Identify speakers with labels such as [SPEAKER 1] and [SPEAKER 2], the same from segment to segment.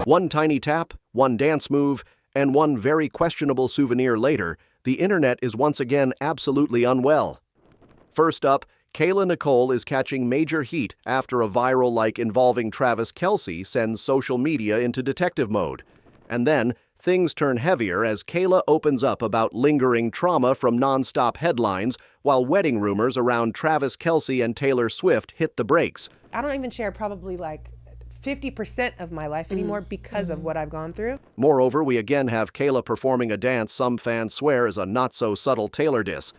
[SPEAKER 1] One tiny tap, one dance move, and one very questionable souvenir later, the internet is once again absolutely unwell. First up, Kayla Nicole is catching major heat after a viral like involving Travis Kelce sends social media into detective mode. And then, things turn heavier as Kayla opens up about lingering trauma from nonstop headlines while wedding rumors around Travis Kelce and Taylor Swift hit the brakes.
[SPEAKER 2] I don't even share probably like 50% of my life anymore because of what I've gone through.
[SPEAKER 1] Moreover, we again have Kayla performing a dance some fans swear is a not-so-subtle Taylor diss.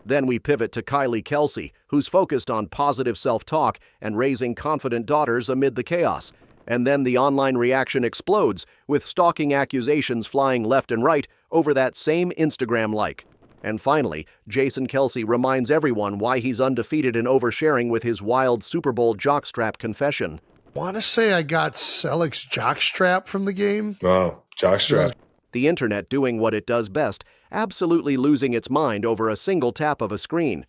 [SPEAKER 1] Then we pivot to Kylie Kelce, who's focused on positive self-talk and raising confident daughters amid the chaos. And then the online reaction explodes, with stalking accusations flying left and right over that same Instagram like. And finally, Jason Kelce reminds everyone why he's undefeated in oversharing with his wild Super Bowl jockstrap confession.
[SPEAKER 3] Want to say I got Selec's jockstrap from the game?
[SPEAKER 4] Oh, jockstrap.
[SPEAKER 1] The internet doing what it does best, absolutely losing its mind over a single tap of a screen.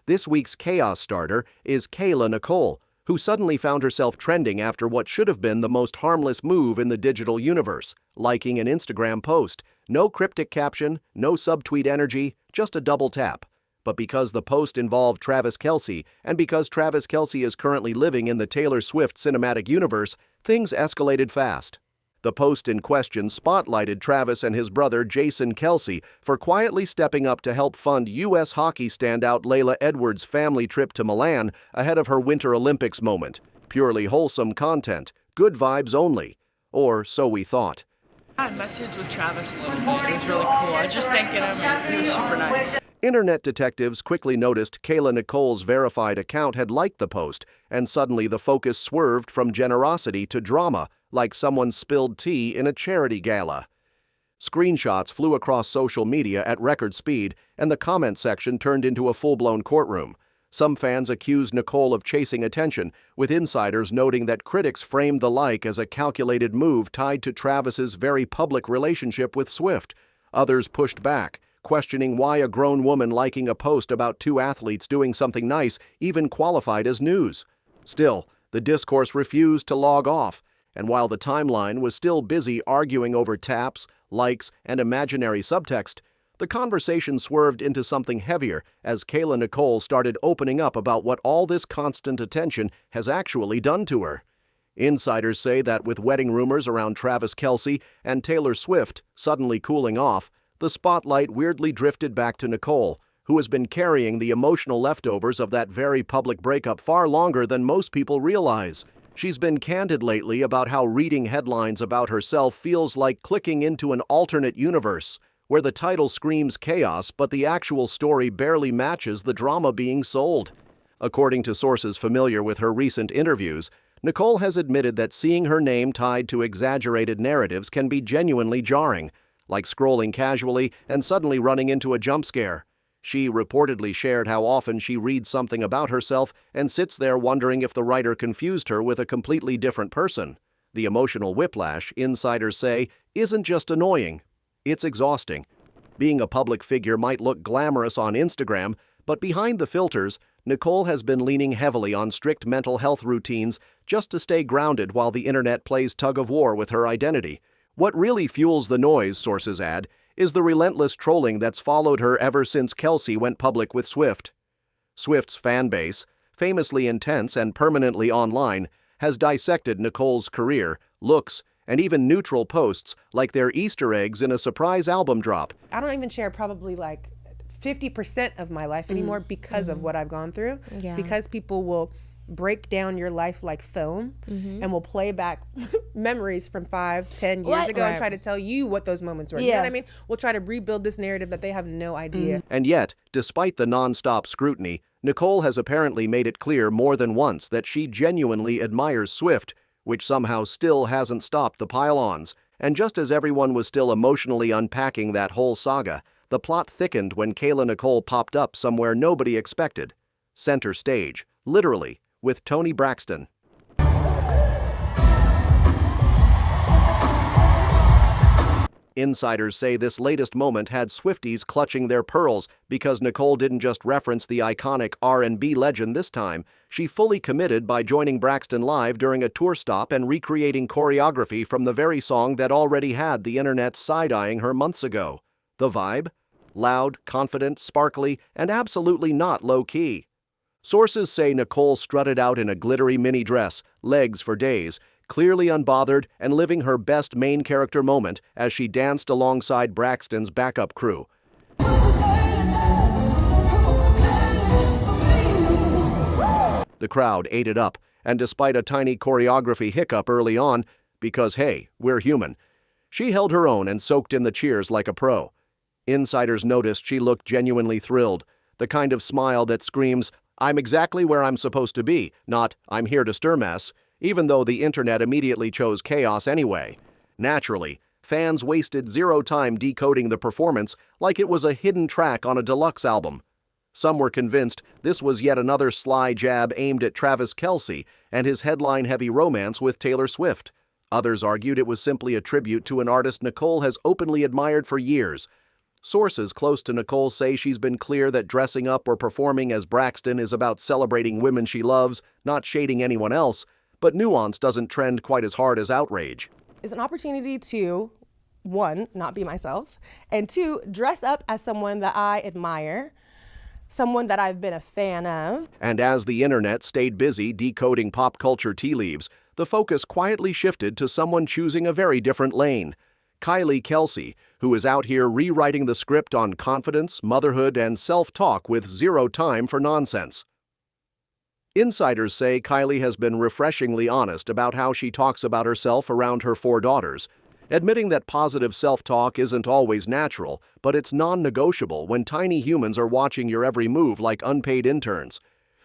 [SPEAKER 1] This week's chaos starter is Kayla Nicole, who suddenly found herself trending after what should have been the most harmless move in the digital universe, liking an Instagram post. No cryptic caption, no subtweet energy, just a double tap. But because the post involved Travis Kelce, and because Travis Kelce is currently living in the Taylor Swift cinematic universe, things escalated fast. The post in question spotlighted Travis and his brother Jason Kelce for quietly stepping up to help fund U.S. hockey standout Laila Edwards' family trip to Milan ahead of her Winter Olympics moment. Purely wholesome content, good vibes only. Or so we thought.
[SPEAKER 5] I messaged with Travis a little bit. It was really cool. I was just thanking him, and he was super nice.
[SPEAKER 1] Internet detectives quickly noticed Kayla Nicole's verified account had liked the post, and suddenly the focus swerved from generosity to drama, like someone spilled tea in a charity gala. Screenshots flew across social media at record speed, and the comment section turned into a full-blown courtroom. Some fans accused Nicole of chasing attention, with insiders noting that critics framed the like as a calculated move tied to Travis's very public relationship with Swift. Others pushed back, questioning why a grown woman liking a post about two athletes doing something nice even qualified as news. Still, the discourse refused to log off, and while the timeline was still busy arguing over taps, likes, and imaginary subtext, the conversation swerved into something heavier as Kayla Nicole started opening up about what all this constant attention has actually done to her. Insiders say that with wedding rumors around Travis Kelce and Taylor Swift suddenly cooling off, the spotlight weirdly drifted back to Nicole, who has been carrying the emotional leftovers of that very public breakup far longer than most people realize. She's been candid lately about how reading headlines about herself feels like clicking into an alternate universe, where the title screams chaos but the actual story barely matches the drama being sold. According to sources familiar with her recent interviews, Nicole has admitted that seeing her name tied to exaggerated narratives can be genuinely jarring, like scrolling casually and suddenly running into a jump scare. She reportedly shared how often she reads something about herself and sits there wondering if the writer confused her with a completely different person. The emotional whiplash, insiders say, isn't just annoying, it's exhausting. Being a public figure might look glamorous on Instagram, but behind the filters, Nicole has been leaning heavily on strict mental health routines just to stay grounded while the internet plays tug-of-war with her identity. What really fuels the noise, sources add, is the relentless trolling that's followed her ever since Kelce went public with Swift. Swift's fan base, famously intense and permanently online, has dissected Nicole's career, looks, and even neutral posts like they're Easter eggs in a surprise album drop.
[SPEAKER 2] I don't even share probably like 50% of my life anymore because of what I've gone through.
[SPEAKER 6] Yeah.
[SPEAKER 2] Because people will break down your life like film and will play back memories from 5-10 years ago and try to tell you what those moments were. You know what I mean? We'll try to rebuild this narrative that they have no idea.
[SPEAKER 1] And yet, despite the non-stop scrutiny, Nicole has apparently made it clear more than once that she genuinely admires Swift, which somehow still hasn't stopped the pile-ons. And just as everyone was still emotionally unpacking that whole saga, the plot thickened when Kayla Nicole popped up somewhere nobody expected. Center stage, literally, with Toni Braxton. Insiders say this latest moment had Swifties clutching their pearls because Nicole didn't just reference the iconic R&B legend this time. She fully committed by joining Braxton live during a tour stop and recreating choreography from the very song that already had the internet side-eyeing her months ago. The vibe? Loud, confident, sparkly, and absolutely not low-key. Sources say Nicole strutted out in a glittery mini dress, legs for days, clearly unbothered and living her best main character moment as she danced alongside Braxton's backup crew. The crowd ate it up, and despite a tiny choreography hiccup early on, because hey, we're human, she held her own and soaked in the cheers like a pro. Insiders noticed she looked genuinely thrilled, the kind of smile that screams, "I'm exactly where I'm supposed to be," not "I'm here to stir mess," even though the internet immediately chose chaos anyway. Naturally, fans wasted zero time decoding the performance like it was a hidden track on a deluxe album. Some were convinced this was yet another sly jab aimed at Travis Kelce and his headline-heavy romance with Taylor Swift. Others argued it was simply a tribute to an artist Nicole has openly admired for years. Sources close to Nicole say she's been clear that dressing up or performing as Braxton is about celebrating women she loves, not shading anyone else, but nuance doesn't trend quite as hard as outrage.
[SPEAKER 2] It's an opportunity to, one, not be myself, and two, dress up as someone that I admire, someone that I've been a fan of.
[SPEAKER 1] And as the internet stayed busy decoding pop culture tea leaves, the focus quietly shifted to someone choosing a very different lane. Kylie Kelce, who is out here rewriting the script on confidence, motherhood, and self-talk with zero time for nonsense. Insiders say Kylie has been refreshingly honest about how she talks about herself around her 4 daughters, admitting that positive self-talk isn't always natural, but it's non-negotiable when tiny humans are watching your every move like unpaid interns.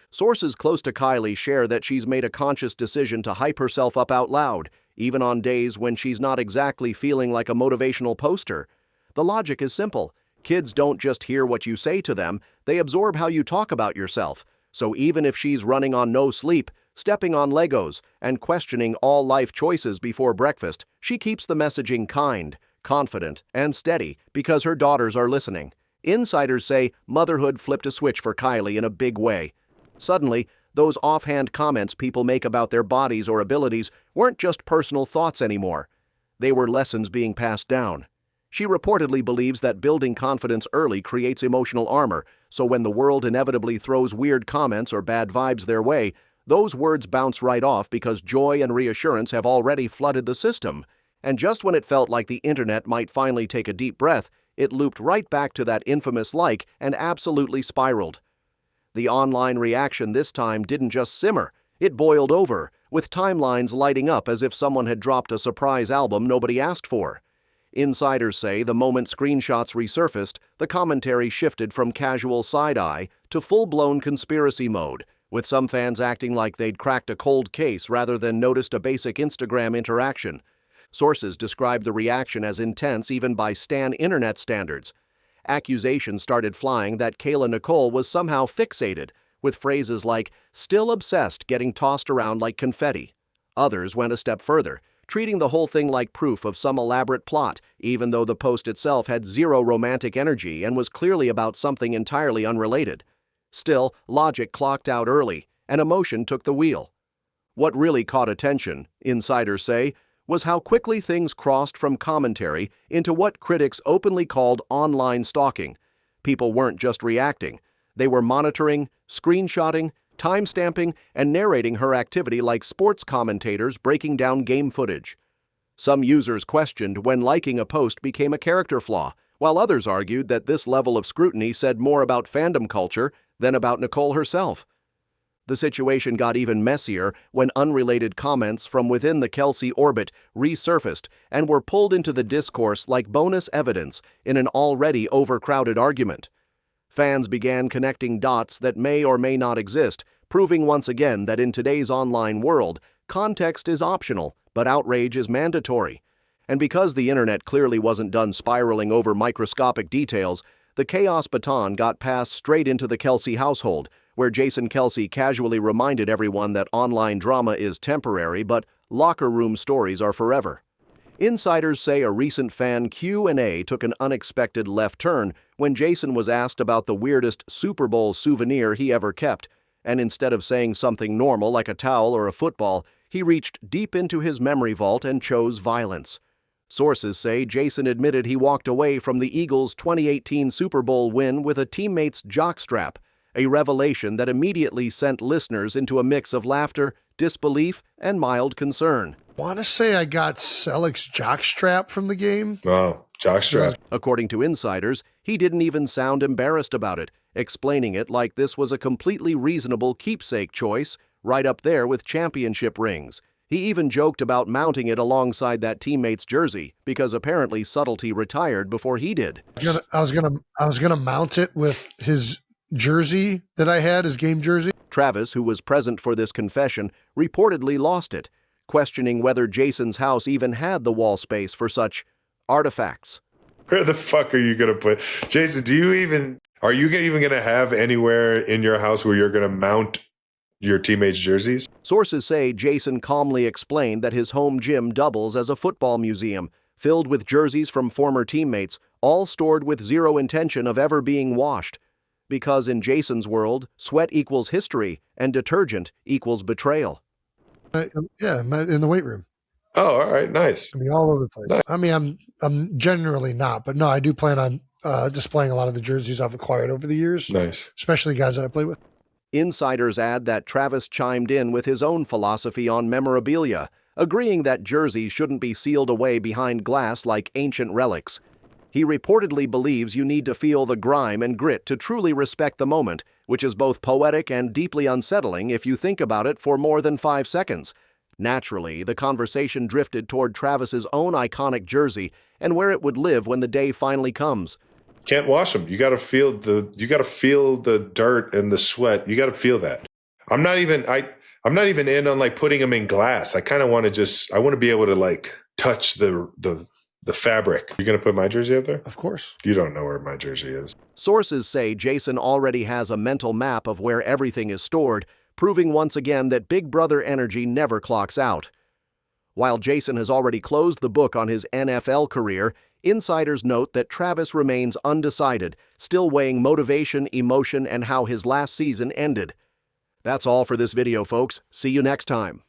[SPEAKER 1] Sources close to Kylie share that she's made a conscious decision to hype herself up out loud, even on days when she's not exactly feeling like a motivational poster. The logic is simple. Kids don't just hear what you say to them, they absorb how you talk about yourself. So even if she's running on no sleep, stepping on Legos, and questioning all life choices before breakfast, she keeps the messaging kind, confident, and steady because her daughters are listening. Insiders say motherhood flipped a switch for Kylie in a big way. Suddenly, those offhand comments people make about their bodies or abilities weren't just personal thoughts anymore. They were lessons being passed down. She reportedly believes that building confidence early creates emotional armor, so when the world inevitably throws weird comments or bad vibes their way, those words bounce right off because joy and reassurance have already flooded the system. And just when it felt like the internet might finally take a deep breath, it looped right back to that infamous like and absolutely spiraled. The online reaction this time didn't just simmer, it boiled over, with timelines lighting up as if someone had dropped a surprise album nobody asked for. Insiders say the moment screenshots resurfaced, the commentary shifted from casual side-eye to full-blown conspiracy mode, with some fans acting like they'd cracked a cold case rather than noticed a basic Instagram interaction. Sources describe the reaction as intense even by stan internet standards. Accusations started flying that Kayla Nicole was somehow fixated, with phrases like, "still obsessed," getting tossed around like confetti. Others went a step further, treating the whole thing like proof of some elaborate plot, even though the post itself had zero romantic energy and was clearly about something entirely unrelated. Still, logic clocked out early, and emotion took the wheel. What really caught attention, insiders say, was how quickly things crossed from commentary into what critics openly called online stalking. People weren't just reacting. They were monitoring, screenshotting, timestamping, and narrating her activity like sports commentators breaking down game footage. Some users questioned when liking a post became a character flaw, while others argued that this level of scrutiny said more about fandom culture than about Nicole herself. The situation got even messier when unrelated comments from within the Kelce orbit resurfaced and were pulled into the discourse like bonus evidence in an already overcrowded argument. Fans began connecting dots that may or may not exist, proving once again that in today's online world, context is optional, but outrage is mandatory. And because the internet clearly wasn't done spiraling over microscopic details, the chaos baton got passed straight into the Kelce household, where Jason Kelce casually reminded everyone that online drama is temporary, but locker room stories are forever. Insiders say a recent fan Q&A took an unexpected left turn when Jason was asked about the weirdest Super Bowl souvenir he ever kept, and instead of saying something normal like a towel or a football, he reached deep into his memory vault and chose violence. Sources say Jason admitted he walked away from the Eagles' 2018 Super Bowl win with a teammate's jockstrap, a revelation that immediately sent listeners into a mix of laughter, disbelief, and mild concern.
[SPEAKER 3] Want to say I got Selleck's jockstrap from the game.
[SPEAKER 4] Oh, jockstrap.
[SPEAKER 1] According to insiders, he didn't even sound embarrassed about it, explaining it like this was a completely reasonable keepsake choice, right up there with championship rings. He even joked about mounting it alongside that teammate's jersey, because apparently Subtlety retired before he did.
[SPEAKER 3] I was gonna mount it with his jersey that I had, his game jersey.
[SPEAKER 1] Travis, who was present for this confession, reportedly lost it, questioning whether Jason's house even had the wall space for such artifacts.
[SPEAKER 4] Where the fuck are you going to put... Jason, are you even going to have anywhere in your house where you're going to mount your teammates' jerseys?
[SPEAKER 1] Sources say Jason calmly explained that his home gym doubles as a football museum, filled with jerseys from former teammates, all stored with zero intention of ever being washed. Because in Jason's world, sweat equals history and detergent equals betrayal.
[SPEAKER 3] Yeah, in the weight room.
[SPEAKER 4] Oh, all right, nice.
[SPEAKER 3] I mean, all over the place. Nice. I mean, I'm generally not, but no, I do plan on displaying a lot of the jerseys I've acquired over the years.
[SPEAKER 4] Nice.
[SPEAKER 3] Especially guys that I play with.
[SPEAKER 1] Insiders add that Travis chimed in with his own philosophy on memorabilia, agreeing that jerseys shouldn't be sealed away behind glass like ancient relics. He reportedly believes you need to feel the grime and grit to truly respect the moment, which is both poetic and deeply unsettling if you think about it for more than 5 seconds. Naturally, the conversation drifted toward Travis's own iconic jersey and where it would live when the day finally comes.
[SPEAKER 4] Can't wash them. You got to feel the dirt and the sweat. You got to feel that. I'm not even in on like putting them in glass. I kind of want to be able to like touch the fabric. You're going to put my jersey up there?
[SPEAKER 3] Of course.
[SPEAKER 4] You don't know where my jersey is.
[SPEAKER 1] Sources say Jason already has a mental map of where everything is stored, proving once again that Big Brother energy never clocks out. While Jason has already closed the book on his NFL career, insiders note that Travis remains undecided, still weighing motivation, emotion, and how his last season ended. That's all for this video, folks. See you next time.